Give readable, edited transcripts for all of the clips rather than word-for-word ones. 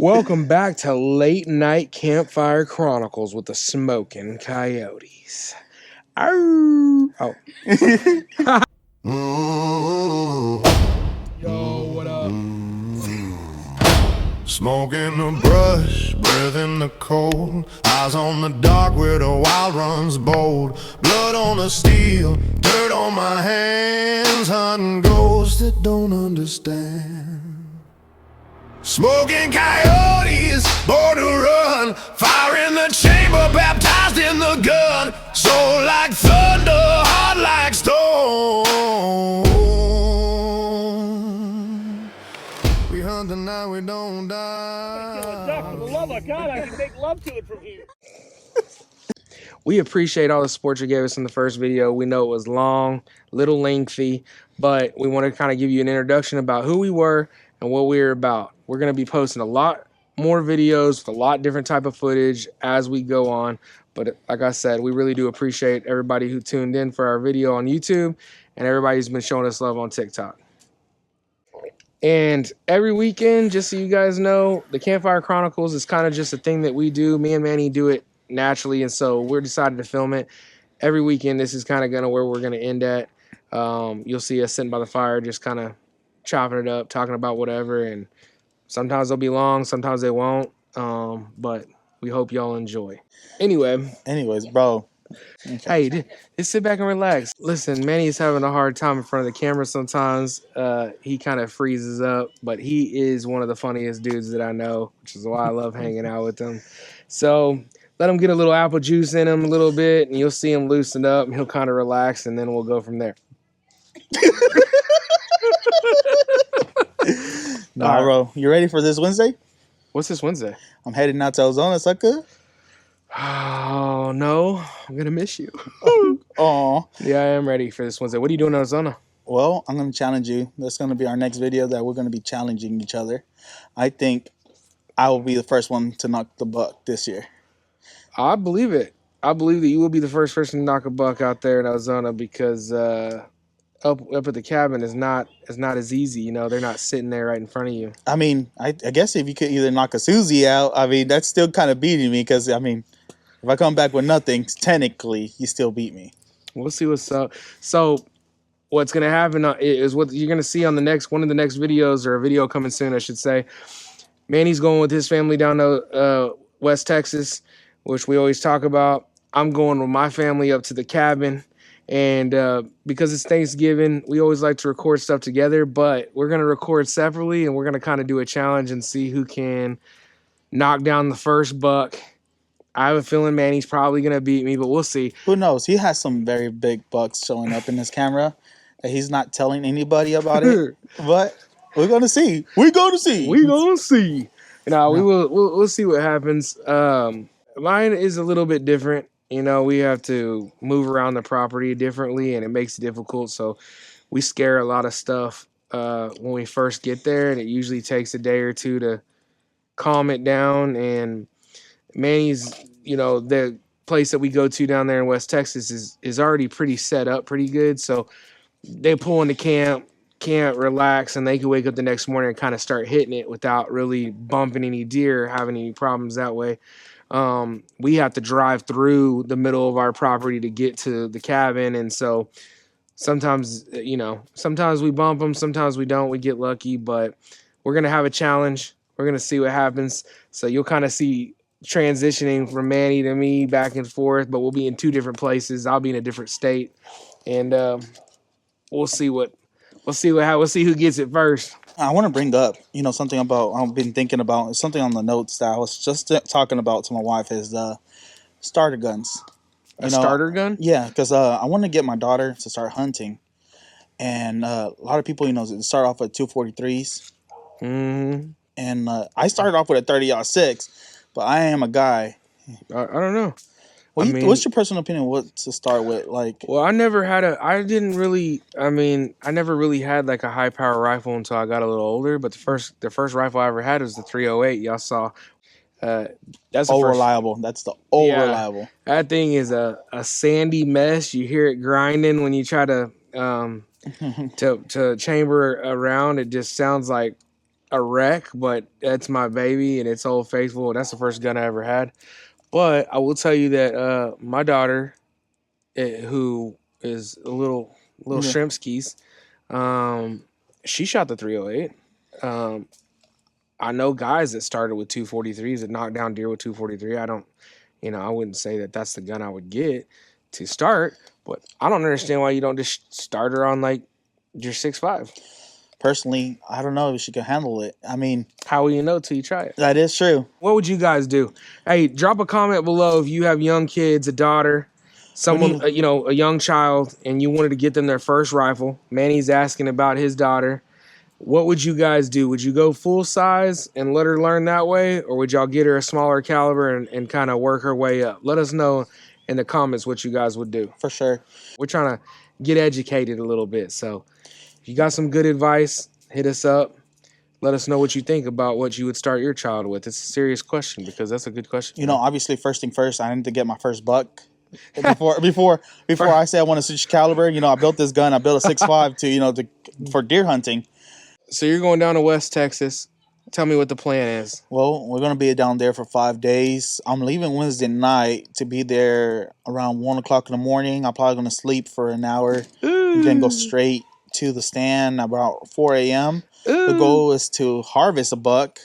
Welcome back to Late Night Campfire Chronicles with the Smokin Coyotes. Arr! Oh. Yo, what up? Smoking a brush, breathing the cold. Eyes on the dark where the wild runs bold. Blood on the steel, dirt on my hands. Hunting ghosts that don't understand. Smoking coyotes, born to run. Fire in the chamber, baptized in the gun. Soul like thunder, heart like stone. We hunt the night, we don't die. For the love of God, I can make love to it from here. We appreciate all the support you gave us in the first video. We know it was long, little lengthy, but we want to kind of give you an introduction about who we were and what we were about. We're going to be posting a lot more videos with a lot different type of footage as we go on. But like I said, we really do appreciate everybody who tuned in for our video on YouTube and everybody who's been showing us love on TikTok. And every weekend, just so you guys know, the Campfire Chronicles is kind of just a thing that we do. Me and Manny do it naturally, and so we're decided to film it every weekend. This is kind of where we're going to end at. You'll see us sitting by the fire, just kind of chopping it up, talking about whatever, and sometimes they'll be long, sometimes they won't, but we hope y'all enjoy. Anyways, bro. Okay. Hey, just sit back and relax. Listen, Manny's having a hard time in front of the camera sometimes. He kind of freezes up, but he is one of the funniest dudes that I know, which is why I love hanging out with him. So let him get a little apple juice in him a little bit, and you'll see him loosen up, and he'll kind of relax, and then we'll go from there. Nah, bro. You ready for this Wednesday? What's this Wednesday? I'm heading out to Arizona, sucker. Oh, no. I'm going to miss you. Aw. Yeah, I am ready for this Wednesday. What are you doing in Arizona? Well, I'm going to challenge you. That's going to be our next video that we're going to be challenging each other. I think I will be the first one to knock the buck this year. I believe it. I believe that you will be the first person to knock a buck out there in Arizona because up at the cabin is not as easy. You know, they're not sitting there right in front of you. I mean, I guess if you could either knock a Susie out, I mean, that's still kind of beating me because, I mean, if I come back with nothing, technically, you still beat me. We'll see what's up. So what's going to happen is what you're going to see on one of the next videos, or a video coming soon, I should say. Manny's going with his family down to West Texas, which we always talk about. I'm going with my family up to the cabin. And because it's Thanksgiving, we always like to record stuff together, but we're going to record separately, and we're going to kind of do a challenge and see who can knock down the first buck. I have a feeling Manny's probably going to beat me, but we'll see. Who knows? He has some very big bucks showing up in his camera that he's not telling anybody about it. But we're going to see. We're going to see. We're going to see. No, we'll see what happens. Mine is a little bit different. You know, we have to move around the property differently, and it makes it difficult. So we scare a lot of stuff when we first get there, and it usually takes a day or two to calm it down. And Manny's, you know, the place that we go to down there in West Texas is already pretty set up pretty good. So they pull into camp, can't relax, and they can wake up the next morning and kind of start hitting it without really bumping any deer or having any problems that way. We have to drive through the middle of our property to get to the cabin. And so sometimes, you know, sometimes we bump them, sometimes we don't, we get lucky, but we're going to have a challenge. We're going to see what happens. So you'll kind of see transitioning from Manny to me back and forth, but we'll be in two different places. I'll be in a different state, and we'll see who gets it first. I want to bring up, you know, something about I've been thinking about, something on the notes that I was just talking about to my wife is starter guns. Starter gun? Yeah, because I want to get my daughter to start hunting, and a lot of people, you know, start off with 243s. Mm-hmm. And I started off with a 30-06, but I am a guy. I don't know. What's your personal opinion? What to start with? Like, well, I never really had like a high power rifle until I got a little older. But the first rifle I ever had was the 308. Y'all saw. That's reliable. That's the old reliable. That thing is a sandy mess. You hear it grinding when you try to chamber around. It just sounds like a wreck, but that's my baby and it's Old Faithful. That's the first gun I ever had. But I will tell you that my daughter, who is a little Yeah. shrimpskis, um, she shot the 308. Um, I know guys that started with 243s that knocked down deer with 243. I don't, I wouldn't say that that's the gun I would get to start, but I don't understand why you don't just start her on like your 6.5. Personally, I don't know if she can handle it. I mean, How will you know till you try it? that is true. What would you guys do? Hey, drop a comment below if you have young kids, a daughter, someone, need- a young child, and you wanted to get them their first rifle. Manny's asking about his daughter. What would you guys do? Would you go full size and let her learn that way? Or would y'all get her a smaller caliber and kind of work her way up? Let us know in the comments what you guys would do. For sure. We're trying to get educated a little bit. So if you got some good advice, hit us up. Let us know what you think about what you would start your child with. It's a serious question because that's a good question. You know, obviously, first thing first, I need to get my first buck. Before I say I want to switch caliber, I built this gun. I built a 6.5 for deer hunting. So you're going down to West Texas. Tell me what the plan is. Well, we're gonna be down there for 5 days. I'm leaving Wednesday night to be there around 1 o'clock in the morning. I'm probably gonna sleep for an hour, and then go straight to the stand about 4 a.m. The goal is to harvest a buck.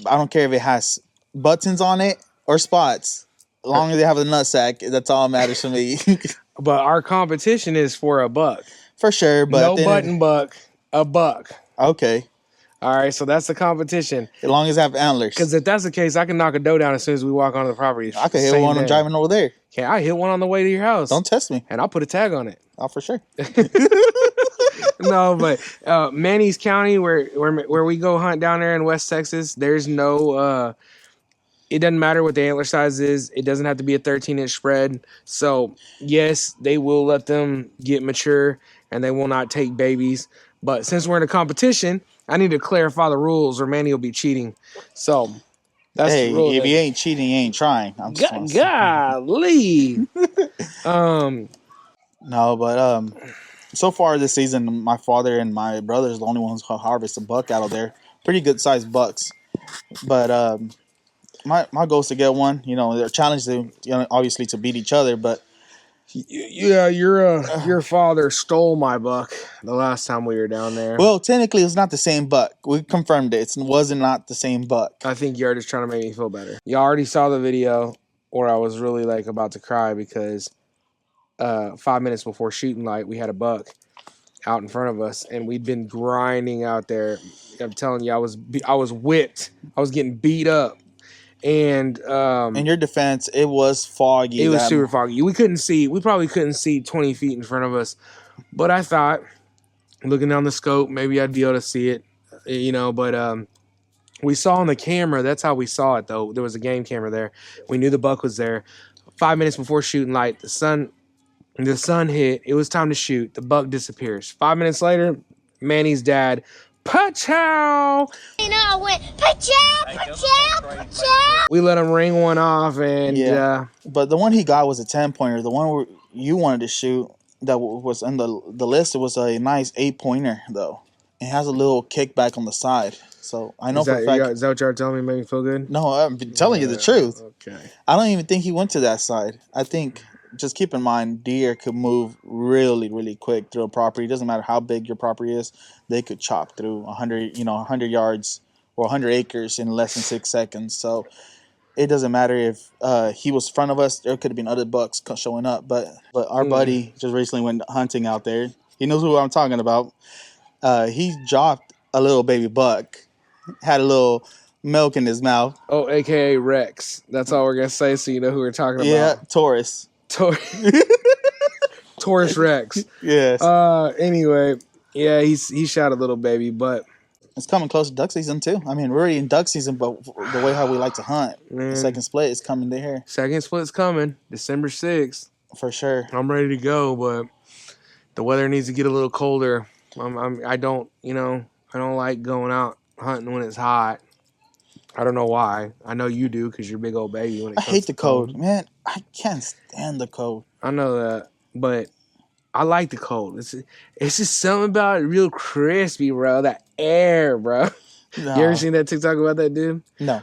I don't care if it has buttons on it or spots, as long as they have a nut sack. That's all that matters to me. But our competition is for a buck. For sure, but no button buck, a buck. Okay. All right, so that's the competition. As long as I have antlers. Because if that's the case, I can knock a doe down as soon as we walk onto the property. I could hit one. I'm driving over there. Okay, I hit one on the way to your house. Don't test me. And I'll put a tag on it. Oh, for sure. No, but Manny's County, where we go hunt down there in West Texas, there's no. It doesn't matter what the antler size is. It doesn't have to be a 13-inch spread. So yes, they will let them get mature, and they will not take babies. But since we're in a competition, I need to clarify the rules, or Manny will be cheating. So that's the rule. If you ain't cheating, you ain't trying. I'm just golly. No, but so far this season, my father and my brother is the only ones who harvest a buck out of there. Pretty good sized bucks. But my goal is to get one. They're challenged to obviously to beat each other, but yeah, your father stole my buck the last time we were down there. Well, technically, it's not the same buck. We confirmed it. It wasn't not the same buck. I think you're just trying to make me feel better. You already saw the video where I was really about to cry because 5 minutes before shooting light, we had a buck out in front of us, and we'd been grinding out there. I'm telling you, I was whipped. I was getting beat up. And in your defense, it was foggy. It was super foggy. We probably couldn't see 20 feet in front of us. But I thought, looking down the scope, maybe I'd be able to see it, but we saw on the camera. That's how we saw it, though. There was a game camera there. We knew the buck was there. 5 minutes before shooting light, the sun hit. It was time to shoot. The buck disappears. 5 minutes later, Manny's dad, pa-chow! I went, pa-chow, pa-chow, pa-chow! We let him ring one off, and but the one he got was a 10-pointer. The one where you wanted to shoot that was on the list, it was a nice 8-pointer, though. It has a little kickback on the side. So I know for a fact. Is that what you're telling me? Make me feel good? No, I'm telling you the truth. Okay. I don't even think he went to that side. I think, just keep in mind, deer could move really, really quick through a property. It doesn't matter how big your property is. They could chop through 100 yards or 100 acres in less than 6 seconds. So it doesn't matter if he was in front of us. There could have been other bucks showing up. But our buddy just recently went hunting out there. He knows who I'm talking about. He dropped a little baby buck. Had a little milk in his mouth. Oh, a.k.a. Rex. That's all we're going to say so you know who we're talking about. Yeah, Taurus. Taurus Rex. Yes. Anyway, yeah, he shot a little baby, but it's coming close to duck season too. I mean, we're already in duck season, but the way how we like to hunt, the second split is coming to here. Second split's coming, December 6th. For sure. I'm ready to go, but the weather needs to get a little colder. I don't like going out hunting when it's hot. I don't know why. I know you do because you're a big old baby. When it comes I hate the cold, man. I can't stand the cold. I know that, but I like the cold. It's just something about it real crispy, bro. That air, bro. You ever No, seen that TikTok about that dude? no.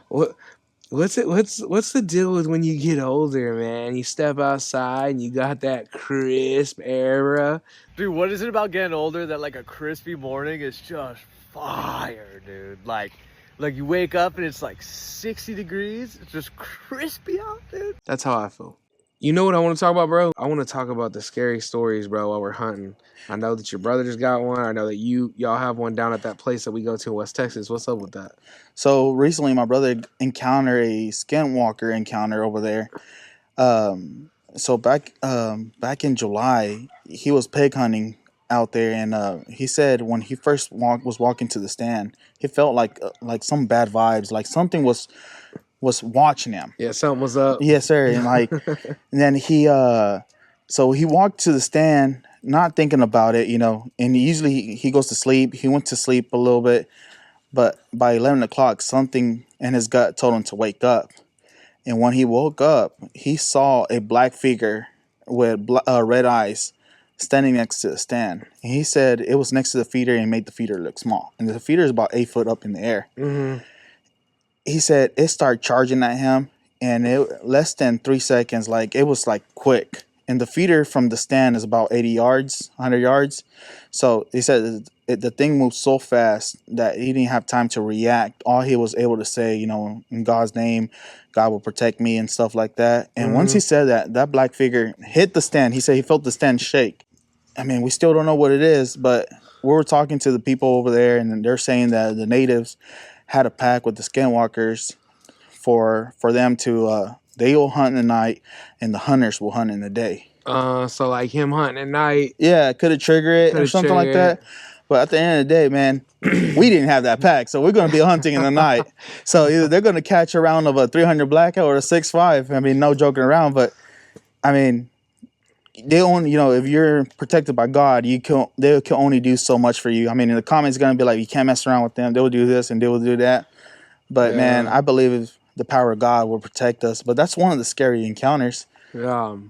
What's it? What's the deal with when you get older, man? You step outside and you got that crisp air, bro. Dude, what is it about getting older that like a crispy morning is just fire, dude? Like you wake up and it's like 60 degrees. It's just crispy out, dude. That's how I feel. You know what I want to talk about, bro? I want to talk about the scary stories, bro, while we're hunting. I know that your brother just got one. I know that y'all have one down at that place that we go to in West Texas. What's up with that? So recently, my brother encountered a skinwalker encounter over there. So back in July, he was pig hunting out there, and he said when he first was walking to the stand, he felt like some bad vibes, like something was watching him. Yeah, something was up. Yes, sir. And and then so he walked to the stand, not thinking about it, and usually he goes to sleep. He went to sleep a little bit, but by 11 o'clock, something in his gut told him to wake up. And when he woke up, he saw a black figure with red eyes standing next to the stand. And he said it was next to the feeder and made the feeder look small. And the feeder is about 8 foot up in the air. Mm-hmm. He said it started charging at him, and it less than 3 seconds, it was quick. And the feeder from the stand is about 80 yards, 100 yards. So he said the thing moved so fast that he didn't have time to react. All he was able to say, in God's name, God will protect me and stuff like that. And once he said that black figure hit the stand. He said he felt the stand shake. I mean, we still don't know what it is, but we were talking to the people over there, and they're saying that the natives had a pact with the skinwalkers for them to they will hunt in the night and the hunters will hunt in the day. So like him hunting at night. Yeah, could have triggered it or something like that. But at the end of the day, man, we didn't have that pack, so we're going to be hunting in the night. So either they're going to catch a round of a 300 blackout or a 6.5. I mean, no joking around, but I mean, they only, if you're protected by God, they can only do so much for you. I mean, in the comments, going to be like, you can't mess around with them. They will do this and they will do that. But man, I believe the power of God will protect us. But that's one of the scary encounters. Well,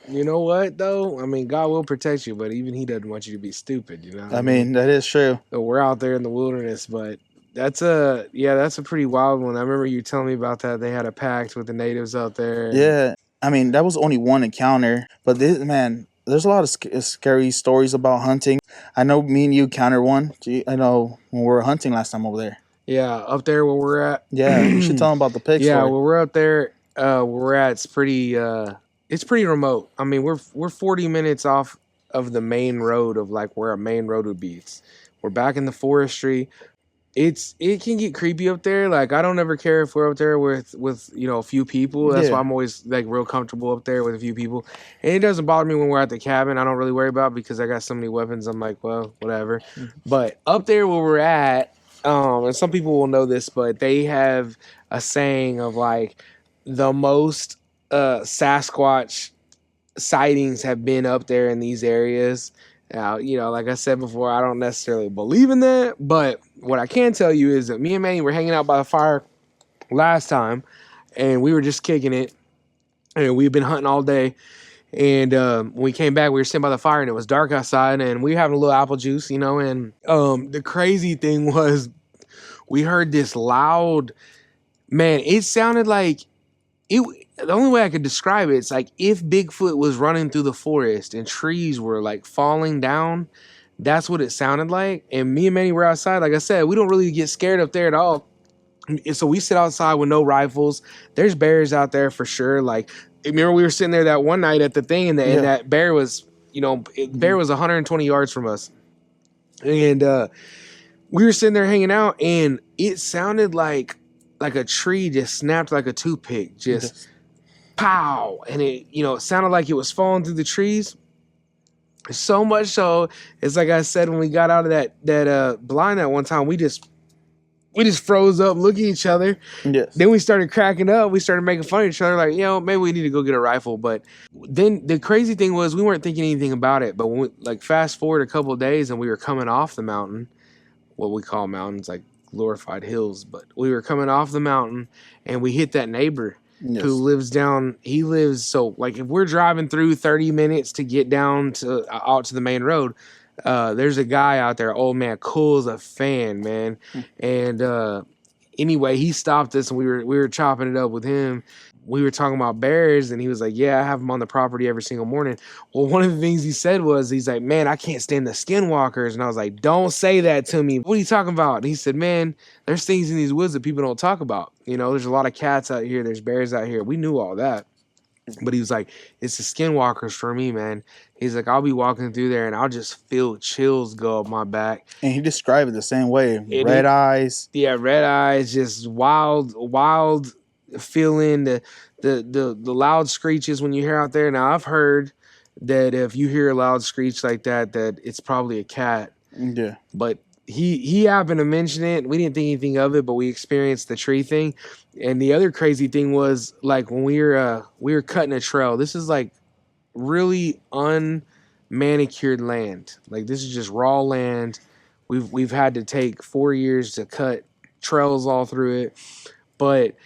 you know what though? I mean, God will protect you, but even He doesn't want you to be stupid. I mean, that is true. So we're out there in the wilderness, but that's a pretty wild one. I remember you telling me about that. They had a pact with the natives out there. Yeah, I mean, that was only one encounter, but there's a lot of scary stories about hunting. I know me and you encountered one. I know when we were hunting last time over there. Yeah, up there where we're at. Yeah, you should tell them about the pig story. Yeah, well, we're up there. Where we're at, it's pretty remote. I mean, we're 40 minutes off of the main road of like where a main road would be. We're back in the forestry. It can get creepy up there. Like I don't ever care if we're up there with a few people. That's why I'm always like real comfortable up there with a few people. And it doesn't bother me when we're at the cabin. I don't really worry about it because I got so many weapons. I'm like, well, whatever. But up there where we're at, and some people will know this, but they have a saying of like the most Sasquatch sightings have been up there in these areas. Now, like I said before, I don't necessarily believe in that, but what I can tell you is that me and Manny were hanging out by the fire last time, and we were just kicking it, and we've been hunting all day, and when we came back, we were sitting by the fire, and it was dark outside, and we were having a little apple juice, and the crazy thing was we heard this loud, man, it sounded like, the only way I could describe it, it's like if Bigfoot was running through the forest and trees were like falling down, that's what it sounded like. And me and Manny were outside. Like I said, we don't really get scared up there at all. So we sit outside with no rifles. There's bears out there for sure. Like, remember we were sitting there that one night at the thing, and that bear was, bear was 120 yards from us. And we were sitting there hanging out, and it sounded like a tree just snapped like a toothpick, just pow. And it, it sounded like it was falling through the trees. So much so, it's like I said, when we got out of that blind that one time, we just froze up, looking at each other. Yes. Then we started cracking up. We started making fun of each other, like, maybe we need to go get a rifle. But then the crazy thing was we weren't thinking anything about it. But when we, fast forward a couple of days and we were coming off the mountain, what we call mountains, like glorified hills, but we were coming off the mountain and we hit that neighbor who lives down. He lives, so like if we're driving through 30 minutes to get down to out to the main road, There's a guy out there, old man, cool as a fan, man. And anyway, he stopped us, and we were chopping it up with him. We were talking about bears, and he was like, "Yeah, I have them on the property every single morning." Well, one of the things he said was, he's like, "Man, I can't stand the skinwalkers." And I was like, "Don't say that to me. What are you talking about?" And he said, "Man, there's things in these woods that people don't talk about. You know, there's a lot of cats out here. There's bears out here. We knew all that." But he was like, "It's the skinwalkers for me, man." He's like, "I'll be walking through there and I'll just feel chills go up my back." And he described it the same way. It Red is- eyes. Yeah, red eyes, just wild feeling, the loud screeches when you hear out there. Now I've heard that if you hear a loud screech like that, that it's probably a cat. Yeah. But he happened to mention it. We didn't think anything of it, but we experienced the tree thing. And the other crazy thing was, like, when we were cutting a trail. This is like really unmanicured land. Like, this is just raw land. We've had to take 4 years to cut trails all through it. But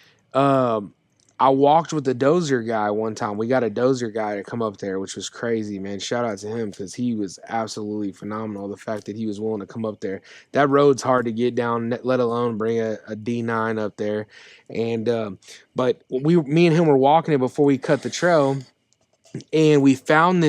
I walked with the dozer guy one time. We got a dozer guy to come up there, which was crazy, man. Shout out to him, because he was absolutely phenomenal. The fact that he was willing to come up there. That road's hard to get down, let alone bring a D9 up there. And but me and him were walking it before we cut the trail, and we found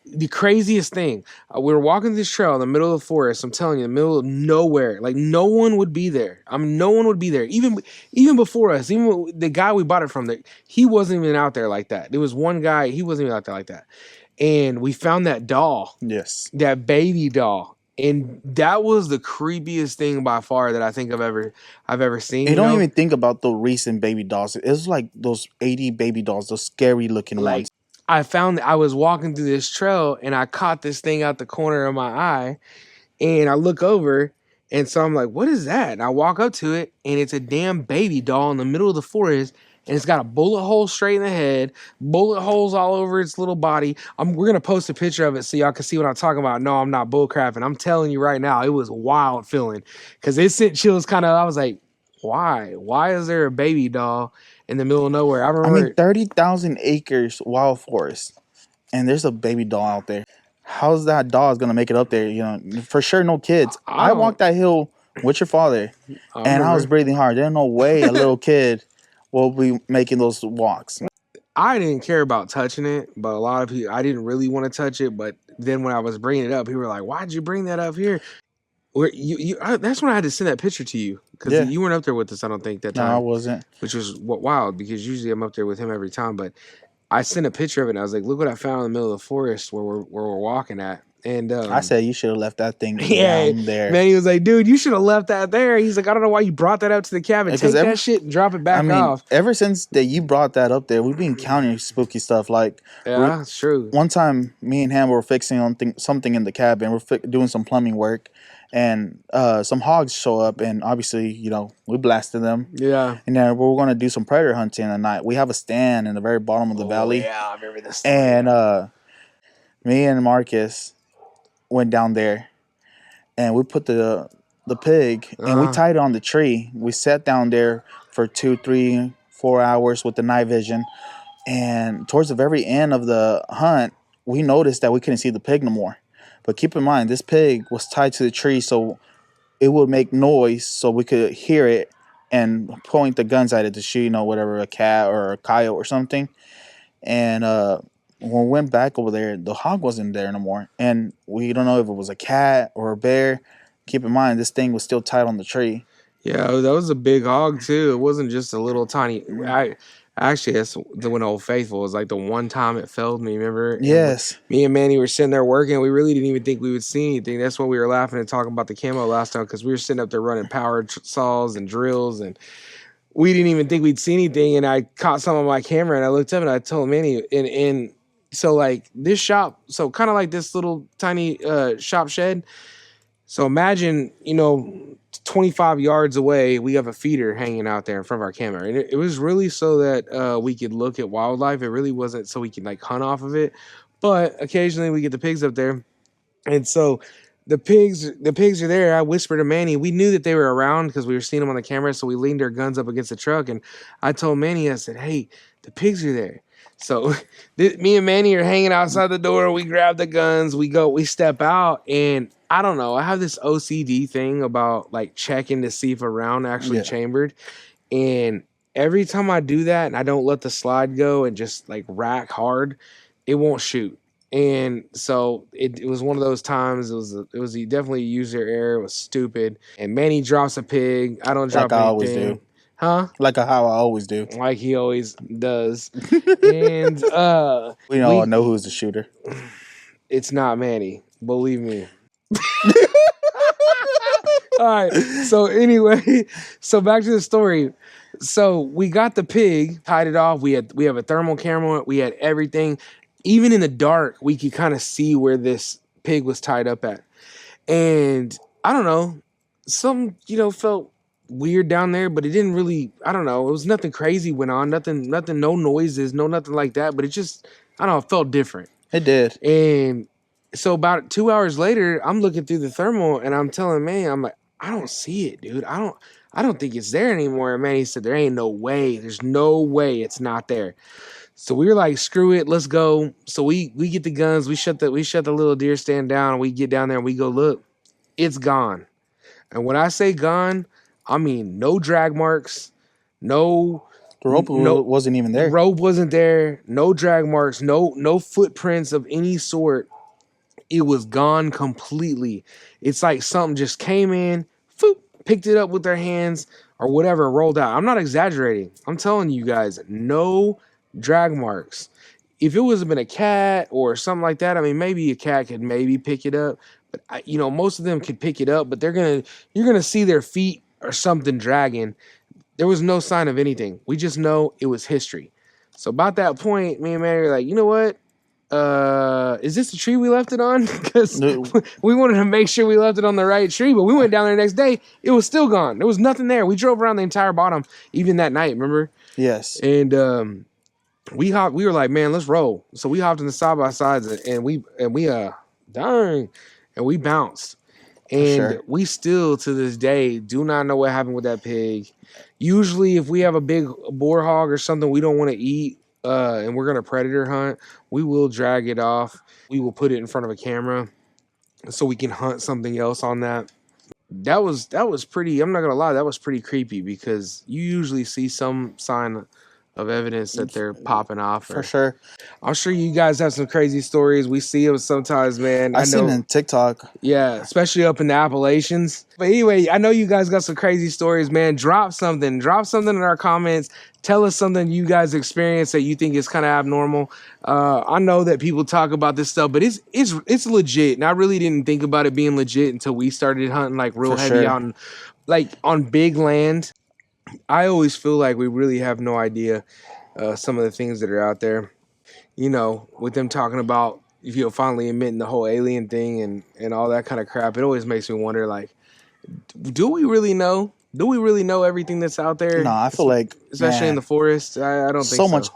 the craziest thing. We were walking this trail in the middle of the forest. I'm telling you, in the middle of nowhere. Like, no one would be there. I mean, no one would be there. Even before us, even the guy we bought it from, he wasn't even out there like that. There was one guy, he wasn't even out there like that. And we found that doll. Yes. That baby doll. And that was the creepiest thing by far that I think I've ever seen. You don't even think about the recent baby dolls. It was like those 80 baby dolls, those scary looking ones. I was walking through this trail, and I caught this thing out the corner of my eye, and I look over, and so I'm like, "What is that?" And I walk up to it, and it's a damn baby doll in the middle of the forest, and it's got a bullet hole straight in the head, bullet holes all over its little body. We're gonna post a picture of it so y'all can see what I'm talking about. No, I'm not bullcrapping. I'm telling you right now, it was a wild feeling, because it sent chills. I was like, "Why? Why is there a baby doll in the middle of nowhere?" I mean, 30,000 acres wild forest, and there's a baby doll out there. How's that doll gonna make it up there? You know, for sure, no kids. I walked that hill with your father, and I was breathing hard. There's no way a little kid will be making those walks. I didn't care about touching it, but a lot of people, I didn't really want to touch it. But then when I was bringing it up, people were like, "Why'd you bring that up here?" That's when I had to send that picture to you, because you weren't up there with us, I don't think, that time. No, I wasn't. Which was wild, because usually I'm up there with him every time. But I sent a picture of it, and I was like, "Look what I found in the middle of the forest where we're walking at." And I said you should have left that thing down there. Man, he was like, "Dude, you should have left that there." He's like, "I don't know why you brought that out to the cabin. Take that shit and drop it back off." Ever since that you brought that up there, we've been encountering spooky stuff. Like, yeah, it's true. One time, me and Ham were fixing something in the cabin. We're doing some plumbing work, and some hogs show up, and obviously, you know, we blasted them. Yeah. And then we're going to do some predator hunting at night. We have a stand in the very bottom of the valley. Yeah, I remember this. And me and Marcus went down there, and we put the pig, and we tied it on the tree. We sat down there for 2, 3, 4 hours with the night vision, and towards the very end of the hunt, we noticed that we couldn't see the pig no more. But keep in mind, this pig was tied to the tree, so it would make noise, so we could hear it and point the guns at it to shoot, you know, whatever, a cat or a coyote or something. And when we went back over there, the hog wasn't there no more. And we don't know if it was a cat or a bear. Keep in mind, this thing was still tied on the tree. Yeah, that was a big hog, too. It wasn't just a little tiny... Actually, that's when Old Faithful was like the one time it failed me, remember? Yes. And me and Manny were sitting there working. We really didn't even think we would see anything. That's why we were laughing and talking about the camo last time, because we were sitting up there running power saws and drills, and we didn't even think we'd see anything. And I caught some on my camera, and I looked up and I told Manny, and so like this shop, so kind of like this little tiny shop shed. So imagine, you know, 25 yards away, we have a feeder hanging out there in front of our camera. And it was really so that we could look at wildlife. It really wasn't so we could like hunt off of it. But occasionally we get the pigs up there. And so the pigs are there. I whispered to Manny. We knew that they were around because we were seeing them on the camera. So we leaned our guns up against the truck. And I told Manny, I said, "Hey, the pigs are there." So me and Manny are hanging outside the door. We grab the guns. We step out, and I don't know. I have this OCD thing about like checking to see if a round actually chambered. And every time I do that and I don't let the slide go and just like rack hard, it won't shoot. And so it was one of those times. It was definitely user error. It was stupid. And Manny drops a pig. I don't drop Like I always anything. do. Huh? Like how I always do. Like he always does. And We all know who's the shooter. it's not Manny. Believe me. All right. So anyway, so back to the story. So we got the pig, tied it off. We have a thermal camera. We had everything. Even in the dark, we could kind of see where this pig was tied up at. And I don't know, something, felt weird down there, but it didn't really, I don't know. It was nothing crazy went on. Nothing, no noises, nothing like that. But it just, I don't know, it felt different. It did. And so about 2 hours later, I'm looking through the thermal and I'm telling man, I'm like, I don't see it, dude. I don't think it's there anymore. And man, he said, there ain't no way. There's no way it's not there. So we were like, screw it, let's go. So we get the guns, we shut the little deer stand down, and we get down there and we go, look, it's gone. And when I say gone, I mean no drag marks, no The rope wasn't even there. The rope wasn't there, no drag marks, no footprints of any sort. It was gone completely. It's like something just came in, picked it up with their hands or whatever, rolled out. I'm not exaggerating. I'm telling you guys, no drag marks. If it was been a cat or something like that, I mean, maybe a cat could maybe pick it up, but most of them could pick it up, but you're gonna see their feet or something dragging. There was no sign of anything. We just know it was history. So about that point, me and Mary were like, you know what? Is this the tree we left it on? Because we wanted to make sure we left it on the right tree, but we went down there the next day. It was still gone. There was nothing there. We drove around the entire bottom, even that night, remember? Yes. And we were like, man, let's roll. So we hopped in the side by sides and we bounced. And we still to this day do not know what happened with that pig. Usually if we have a big boar hog or something we don't want to eat, and we're gonna predator hunt, we will drag it off. We will put it in front of a camera so we can hunt something else on that. That was pretty, I'm not gonna lie, that was pretty creepy because you usually see some sign of evidence that they're popping off. For sure. I'm sure you guys have some crazy stories. We see them sometimes, man. I seen it in TikTok. Yeah, especially up in the Appalachians. But anyway, I know you guys got some crazy stories, man. Drop something in our comments. Tell us something you guys experienced that you think is kind of abnormal. I know that people talk about this stuff, but it's legit. And I really didn't think about it being legit until we started hunting like real heavy out in, like on big land. I always feel like we really have no idea some of the things that are out there. With them talking about finally admitting the whole alien thing and all that kind of crap. It always makes me wonder, like, do we really know? Do we really know everything that's out there? No, I feel like, especially in the forest. I don't think so. So much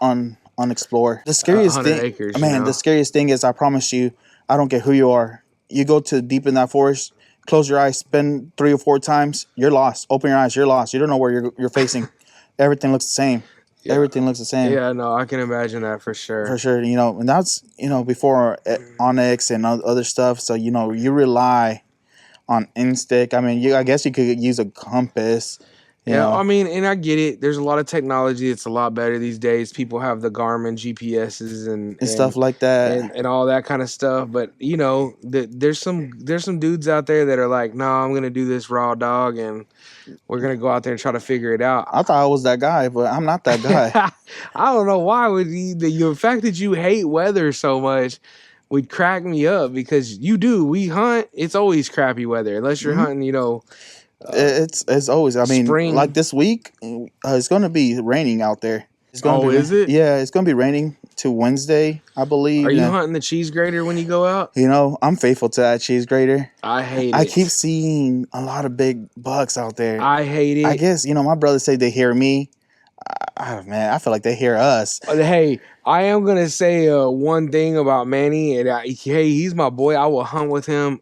unexplored. The scariest thing, acres, the scariest thing is, I promise you, I don't care who you are. You go to deep in that forest, close your eyes, spin 3 or 4 times, you're lost. Open your eyes, you're lost. You don't know where you're facing. Everything looks the same. Yeah. Everything looks the same. Yeah, no, I can imagine that for sure. For sure, and that's, before Onyx and other stuff. So, you rely on instinct. I mean, I guess you could use a compass. You know? I mean, and I get it. There's a lot of technology. It's a lot better these days. People have the Garmin GPSs and stuff like that and all that kind of stuff. But there's some dudes out there that are like, no, I'm gonna do this raw dog, and we're gonna go out there and try to figure it out. I thought I was that guy, but I'm not that guy. I don't know why would the fact that you hate weather so much would crack me up, because we hunt. It's always crappy weather unless you're hunting. It's always. I mean, spring. Like this week, it's going to be raining out there. It's going to be, is it? Yeah, it's going to be raining to Wednesday, I believe. Are you hunting the cheese grater when you go out? I'm faithful to that cheese grater. I hate it. I keep seeing a lot of big bucks out there. I hate it. I guess my brothers say they hear me. Man, I feel like they hear us. Hey, I am gonna say one thing about Manny, and he's my boy. I will hunt with him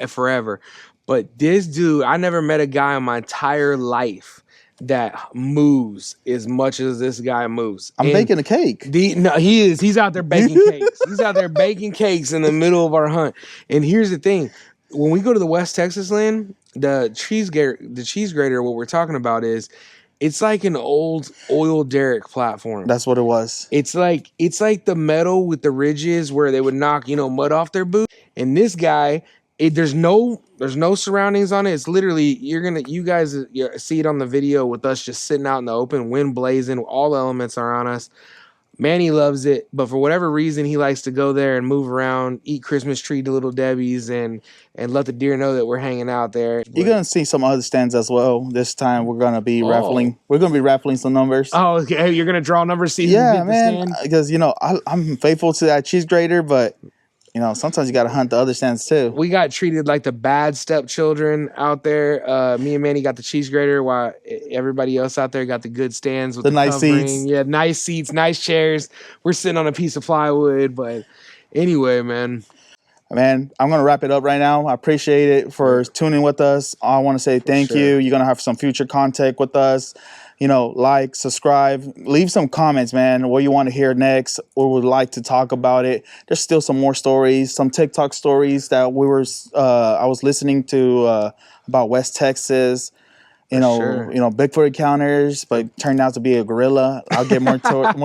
forever. But this dude, I never met a guy in my entire life that moves as much as this guy moves. I'm baking a cake. No, he is. He's out there baking cakes. He's out there baking cakes in the middle of our hunt. And here's the thing: when we go to the West Texas land, the cheese grater, what we're talking about is, it's like an old oil derrick platform. That's what it was. It's like the metal with the ridges where they would knock mud off their boots. And this guy, there's no surroundings on it. It's literally you guys see it on the video with us just sitting out in the open, wind blazing, all the elements are on us. Manny loves it, but for whatever reason, he likes to go there and move around, eat Christmas tree to Little Debbie's, and let the deer know that we're hanging out there. You're gonna see some other stands as well. This time we're gonna be raffling. We're gonna be raffling some numbers. Oh, okay. You're gonna draw numbers. See yeah, man. Because I'm faithful to that cheese grater, but sometimes you gotta hunt the other stands too. We got treated like the bad stepchildren out there. Me and Manny got the cheese grater, while everybody else out there got the good stands with the nice covering. seats. Yeah, nice seats, nice chairs. We're sitting on a piece of plywood, but anyway, man, I'm gonna wrap it up right now. I appreciate it for tuning with us. I want to say thank you. You're gonna have some future contact with us. Like, subscribe, leave some comments, man, what you want to hear next or would like to talk about it. There's still some more stories, some TikTok stories that I was listening to about West Texas, Bigfoot encounters, but turned out to be a gorilla. I'll get more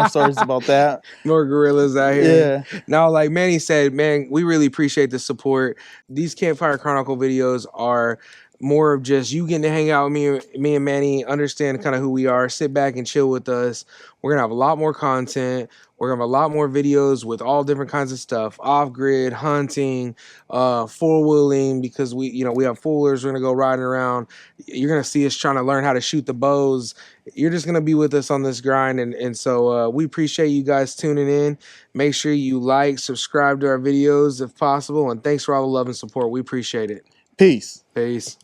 stories about that. More gorillas out here. Yeah. Now, like Manny said, man, we really appreciate the support. These Campfire Chronicle videos are more of just you getting to hang out with me and Manny, understand kind of who we are, sit back and chill with us. We're gonna have a lot more content. We're gonna have a lot more videos with all different kinds of stuff, off-grid, hunting, four-wheeling, because we have foolers. We're gonna go riding around. You're gonna see us trying to learn how to shoot the bows. You're just gonna be with us on this grind, and so we appreciate you guys tuning in. Make sure you like, subscribe to our videos if possible, and thanks for all the love and support. We appreciate it. Peace. Peace.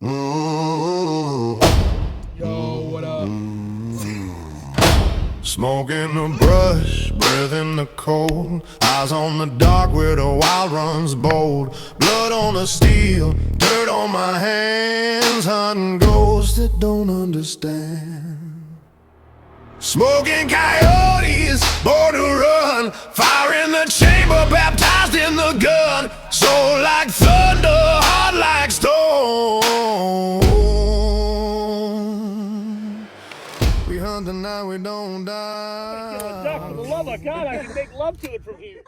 Ooh. Yo, what up? Smoking the brush, breathing the cold, eyes on the dark where the wild runs bold. Blood on the steel, dirt on my hands, hunting ghosts that don't understand. Smoking coyotes, born to run, fire in the chamber, baptized in the gun. Soul like thunder, heart like stone. We hunt the night we don't die. For the love of God, I can make love to it from here.